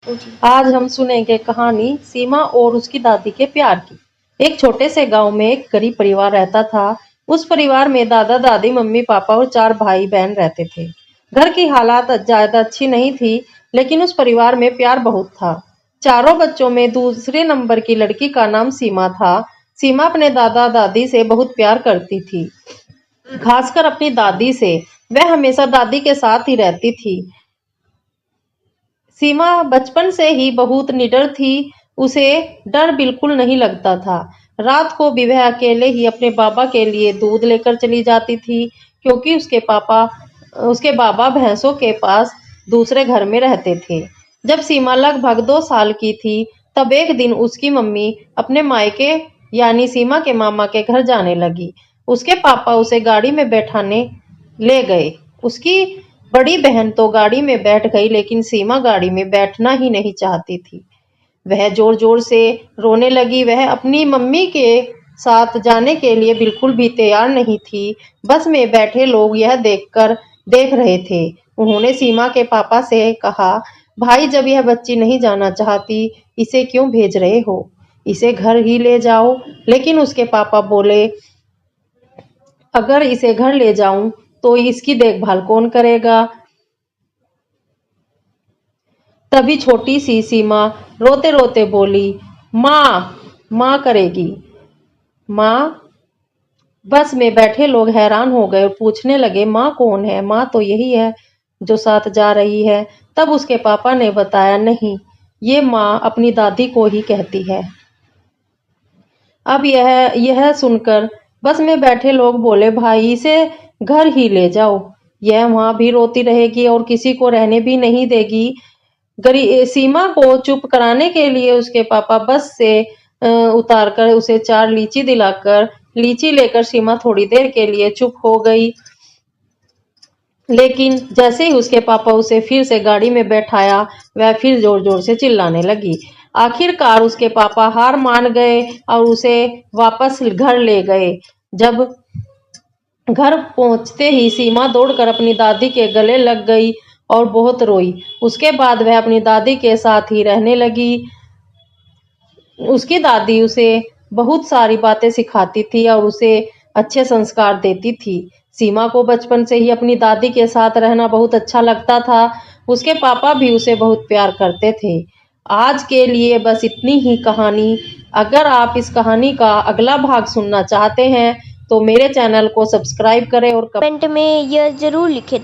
आज हम सुनेंगे कहानी सीमा और उसकी दादी के प्यार की। एक छोटे से गांव में एक गरीब परिवार रहता था। उस परिवार में दादा दादी मम्मी पापा और 4 भाई बहन रहते थे। घर की हालात ज्यादा अच्छी नहीं थी, लेकिन उस परिवार में प्यार बहुत था। चारों बच्चों में दूसरे नंबर की लड़की का नाम सीमा था। सीमा अपने दादा दादी से बहुत प्यार करती थी, खासकर अपनी दादी से। वह हमेशा दादी के साथ ही रहती थी। सीमा बचपन से ही बहुत निडर थी। उसे डर बिल्कुल नहीं लगता था। रात को भी वह अकेले ही अपने बाबा के लिए दूध लेकर चली जाती थी, क्योंकि उसके बाबा भैंसों के पास दूसरे घर में रहते थे। जब सीमा लगभग 2 साल की थी, तब एक दिन उसकी मम्मी अपने मायके यानी सीमा के मामा के घर जाने लगी। उसके पापा उसे गाड़ी में बैठाने ले गए। उसकी बड़ी बहन तो गाड़ी में बैठ गई, लेकिन सीमा गाड़ी में बैठना ही नहीं चाहती थी। वह जोर जोर से रोने लगी। वह अपनी मम्मी के साथ जाने के लिए बिल्कुल भी तैयार नहीं थी। बस में बैठे लोग यह देख रहे थे। उन्होंने सीमा के पापा से कहा, भाई जब यह बच्ची नहीं जाना चाहती, इसे क्यों भेज रहे हो? इसे घर ही ले जाओ। लेकिन उसके पापा बोले, अगर इसे घर ले जाऊं तो इसकी देखभाल कौन करेगा? तभी छोटी सी सीमा रोते रोते बोली, माँ, माँ करेगी। माँ। बस में बैठे लोग हैरान हो गए और पूछने लगे, माँ कौन है? माँ तो यही है जो साथ जा रही है। तब उसके पापा ने बताया, नहीं, ये माँ अपनी दादी को ही कहती है। अब यह सुनकर बस में बैठे लोग बोले, भाई इसे घर ही ले जाओ। यह वहां भी रोती रहेगी और किसी को रहने भी नहीं देगी। सीमा को चुप कराने के लिए उसके पापा बस से उतारकर उसे 4 लीची दिलाकर लीची लेकर सीमा थोड़ी देर के लिए चुप हो गई। लेकिन जैसे ही उसके पापा उसे फिर से गाड़ी में बैठाया, वह फिर जोर जोर से चिल्लाने लगी। आखिरकार उसके पापा हार मान गए और उसे वापस घर ले गए। जब घर पहुंचते ही सीमा दौड़कर अपनी दादी के गले लग गई और बहुत रोई। उसके बाद वह अपनी दादी के साथ ही रहने लगी। उसकी दादी उसे बहुत सारी बातें सिखाती थी और उसे अच्छे संस्कार देती थी। सीमा को बचपन से ही अपनी दादी के साथ रहना बहुत अच्छा लगता था। उसके पापा भी उसे बहुत प्यार करते थे। आज के लिए बस इतनी ही कहानी। अगर आप इस कहानी का अगला भाग सुनना चाहते हैं तो मेरे चैनल को सब्सक्राइब करें और कमेंट में यह जरूर लिखें।